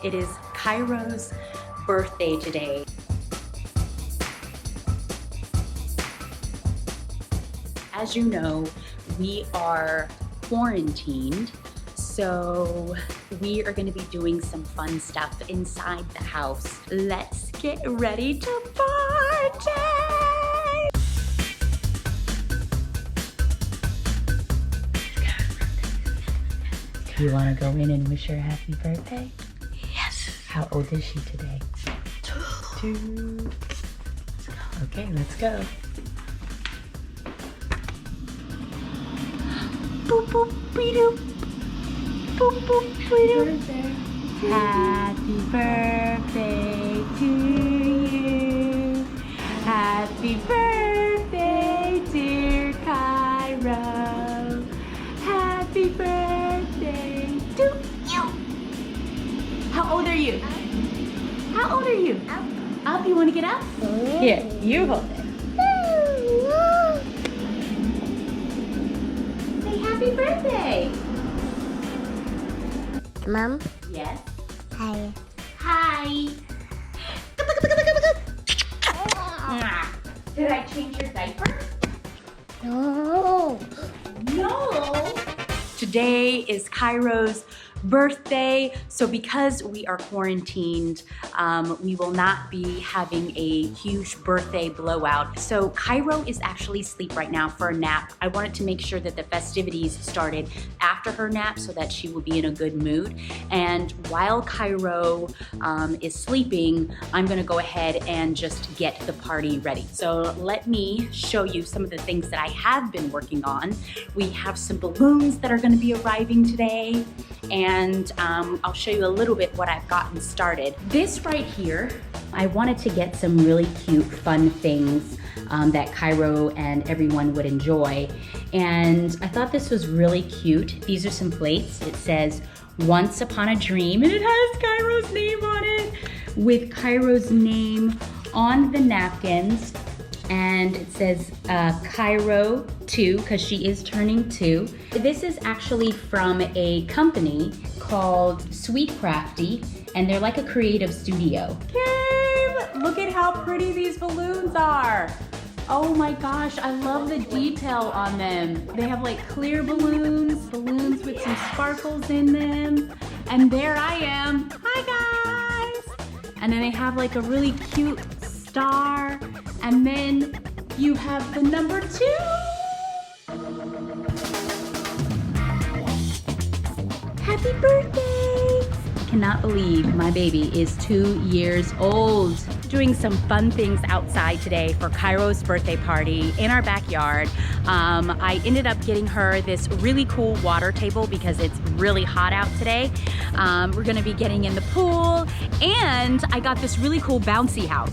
It is Cairo's birthday today. As you know, we are quarantined, so we are going to be doing some fun stuff inside the house. Let's get ready to party! Do you want to go in and wish her happy birthday? Yes. How old is she today? 2. Let's go. Okay, let's go. Boop boop be doop. Boop boop be doop. Happy birthday to you. Happy birthday, dear Cairo. Happy birthday to you. How old are you? How old are you? Up. You want to get up? Here, you hold it. Say happy birthday. Mom? Yes. Hi. Hi. Did I change your diaper? No. No. Today is Cairo's birthday, so because we are quarantined, we will not be having a huge birthday blowout. So Cairo is actually asleep right now for a nap. I wanted to make sure that the festivities started after her nap so that she will be in a good mood. And while Cairo is sleeping, I'm gonna go ahead and just get the party ready. So let me show you some of the things that I have been working on. We have some balloons that are gonna be arriving today, and I'll show you a little bit what I've gotten started. This right here, I wanted to get some really cute, fun things that Cairo and everyone would enjoy. And I thought this was really cute. These are some plates. It says, "Once Upon a Dream," and it has Cairo's name on it, with Cairo's name on the napkins. And it says Cairo 2, because she is turning 2. This is actually from a company called Sweet Crafty, and they're like a creative studio. Gabe, look at how pretty these balloons are. Oh my gosh, I love the detail on them. They have like clear balloons, balloons with some sparkles in them. And there I am. Hi guys. And then they have like a really cute star. And then you have the number 2. Happy birthday! Cannot believe my baby is 2 years old. Doing some fun things outside today for Cairo's birthday party in our backyard. I ended up getting her this really cool water table because it's really hot out today. We're gonna be getting in the pool, and I got this really cool bouncy house.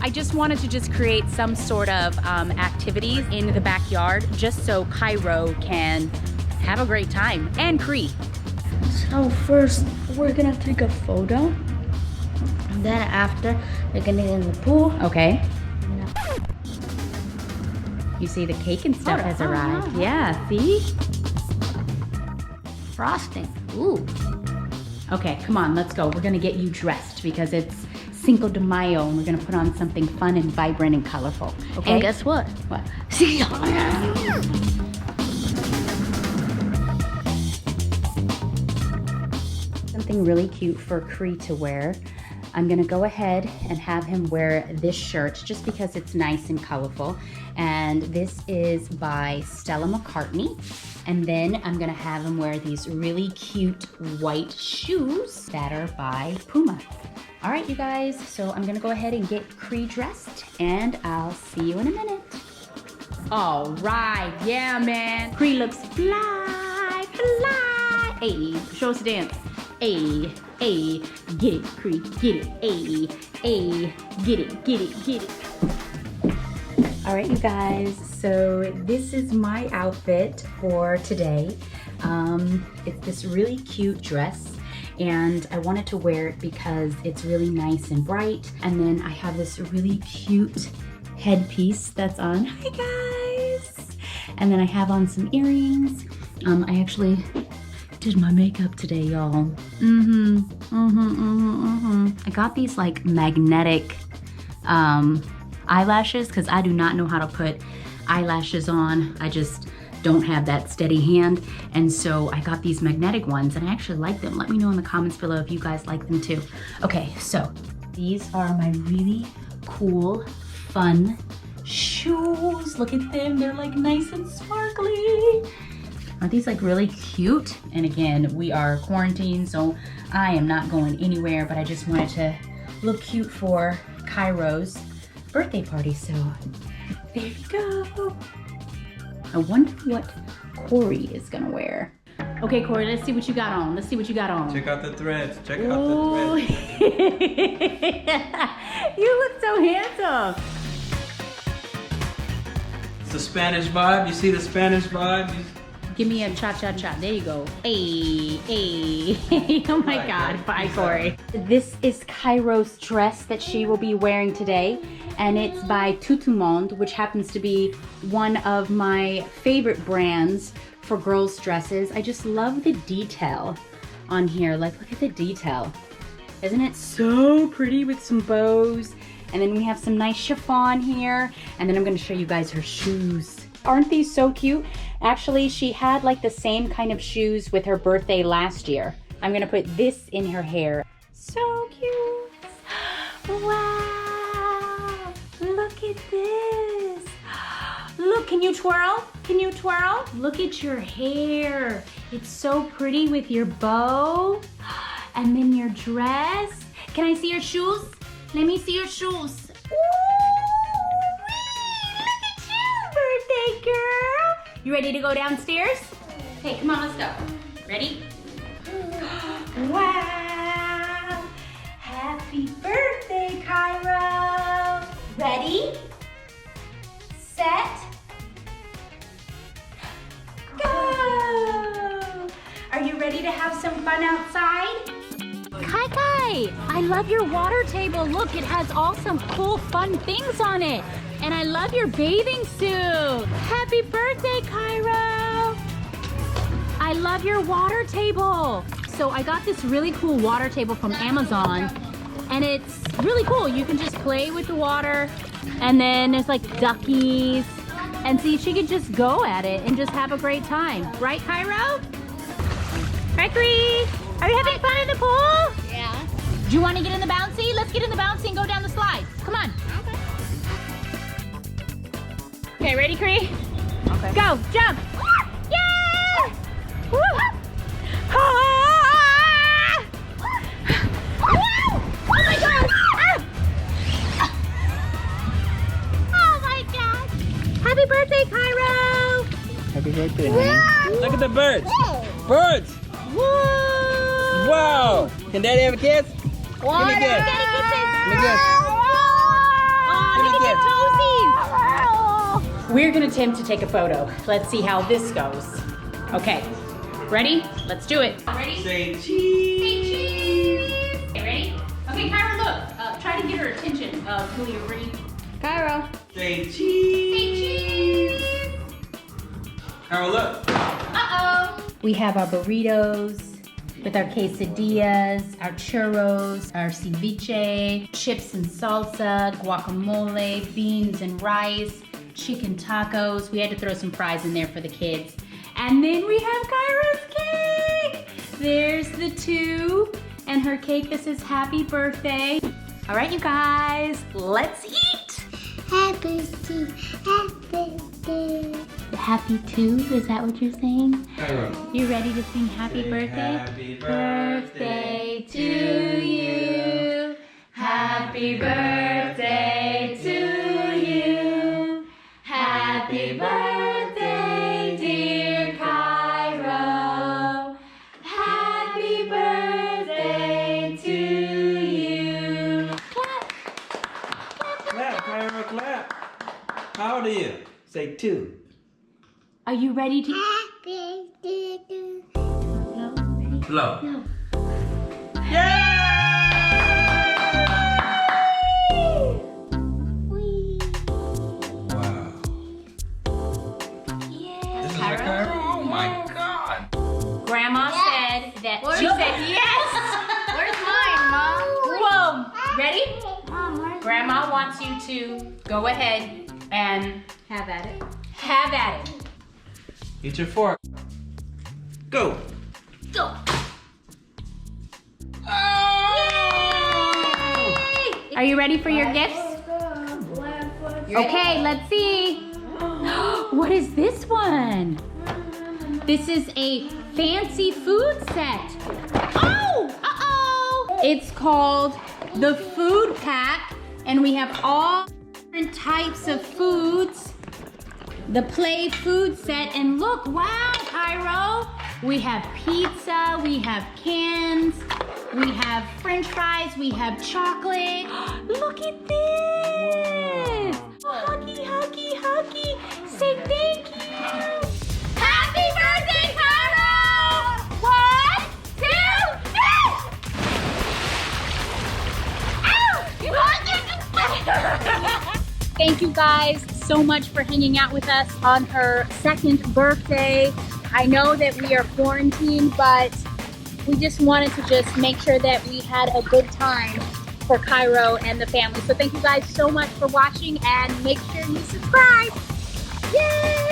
I just wanted to just create some sort of activities in the backyard just so Cairo can have a great time, and Cree. So first, we're gonna take a photo. And then after, we're gonna get in the pool. Okay. You see the cake and stuff has arrived. Yeah, see? Frosting. Ooh. Okay, come on, let's go. We're gonna get you dressed because it's Cinco de Mayo, and we're gonna put on something fun and vibrant and colorful. Okay? And guess what? What? See ya. Something really cute for Cree to wear. I'm gonna go ahead and have him wear this shirt just because it's nice and colorful. And this is by Stella McCartney. And then I'm gonna have him wear these really cute white shoes that are by Puma. All right, you guys, so I'm gonna go ahead and get Cree dressed, and I'll see you in a minute. All right, yeah, man. Cree looks fly, fly. Hey, show us a dance. Hey, hey, get it, Cree, get it. Hey, hey, get it, get it, get it. All right, you guys, so this is my outfit for today. It's this really cute dress, and I wanted to wear it because it's really nice and bright. And then I have this really cute headpiece that's on. Hi guys! And then I have on some earrings. I actually did my makeup today, y'all. I got these like magnetic eyelashes because I do not know how to put eyelashes on. I just don't have that steady hand. And so I got these magnetic ones and I actually like them. Let me know in the comments below if you guys like them too. Okay, so these are my really cool, fun shoes. Look at them, they're like nice and sparkly. Aren't these like really cute? And again, we are quarantined, so I am not going anywhere, but I just wanted to look cute for Cairo's birthday party, so there you go. I wonder what Corey is gonna wear. Okay, Corey, let's see what you got on. Let's see what you got on. Check out the threads. Check out the threads. You look so handsome. It's the Spanish vibe. You see the Spanish vibe? Give me a cha-cha-cha. There you go. Hey, hey. Oh my God. Bye, Corey. This is Cairo's dress that she will be wearing today. And it's by Tout Monde, which happens to be one of my favorite brands for girls' dresses. I just love the detail on here. Like, look at the detail. Isn't it so pretty with some bows? And then we have some nice chiffon here. And then I'm gonna show you guys her shoes. Aren't these so cute? Actually, she had like the same kind of shoes with her birthday last year. I'm gonna put this in her hair. So cute. Wow, look at this. Look, can you twirl? Can you twirl? Look at your hair. It's so pretty with your bow. And then your dress. Can I see your shoes? Let me see your shoes. You ready to go downstairs? Hey, come on, let's go. Ready? Wow! Happy birthday, Cairo! Ready? Set? Go! Are you ready to have some fun outside? Kai, I love your water table. Look, it has all some cool, fun things on it. And I love your bathing suit. Happy birthday, Cairo. I love your water table. So I got this really cool water table from Amazon. And it's really cool. You can just play with the water. And then there's like duckies. And see, she could just go at it and just have a great time. Right, Cairo? Right, Cree? Are you having fun in the pool? Yeah. Do you want to get in the bouncy? Let's get in the bouncy and go down the slide. Come on. Okay, ready, Cree? Okay. Go, jump! Yeah! Woo! Ah! Oh my God! Ah! Oh my God! Happy birthday, Cairo! Happy birthday, honey. Look at the birds. Birds! Woo! Wow! Can Daddy have a kiss? Water! Give me a kiss. Daddy kisses! Give me a kiss. Oh, Give me look a at kiss. your toesies! We're gonna attempt to take a photo. Let's see how this goes. Okay, ready? Let's do it. Ready? Say cheese. Say cheese. Okay, ready? Okay, Cairo, look. Try to get her attention. Julia, ready? Cairo. Say cheese. Say cheese. Carol, look. Uh-oh. We have our burritos with our quesadillas, our churros, our ceviche, chips and salsa, guacamole, beans and rice, chicken tacos. We had to throw some fries in there for the kids. And then we have Cairo's cake. There's the two and her cake. This is happy birthday. All right, you guys, let's eat. Happy birthday. Happy birthday. Happy two, is that what you're saying? Cairo. You ready to sing happy Sing birthday? happy birthday to you. Happy birthday to you. Happy birthday, dear Cairo. Happy birthday to you. Clap. Clap, Cairo, clap. How old are you? Say 2. Are you ready to? Happy birthday. No, ready? Blow. No. Whee! Wow. Yeah. This is a Cairo? Oh my God. Grandma said ready? Grandma wants you to go ahead and Have at it. have at it. Eat your fork. Go. Go. Are you ready for your gifts? Okay, let's see. What is this one? This is a fancy food set. Oh, uh-oh. It's called the Food Pack, and we have all different types of foods. The Play Food Set, and look, wow, Cairo. We have pizza, we have cans, we have French fries, we have chocolate. Look at this. Huggy, huggy, huggy. Say thank you. Happy birthday, Cairo! 1, 2, 3! Ow! You hugged it! Thank you guys so much for hanging out with us on her 2nd birthday. I know that we are quarantined, but we just wanted to just make sure that we had a good time for Cairo and the family. So thank you guys so much for watching, and make sure you subscribe. Yay!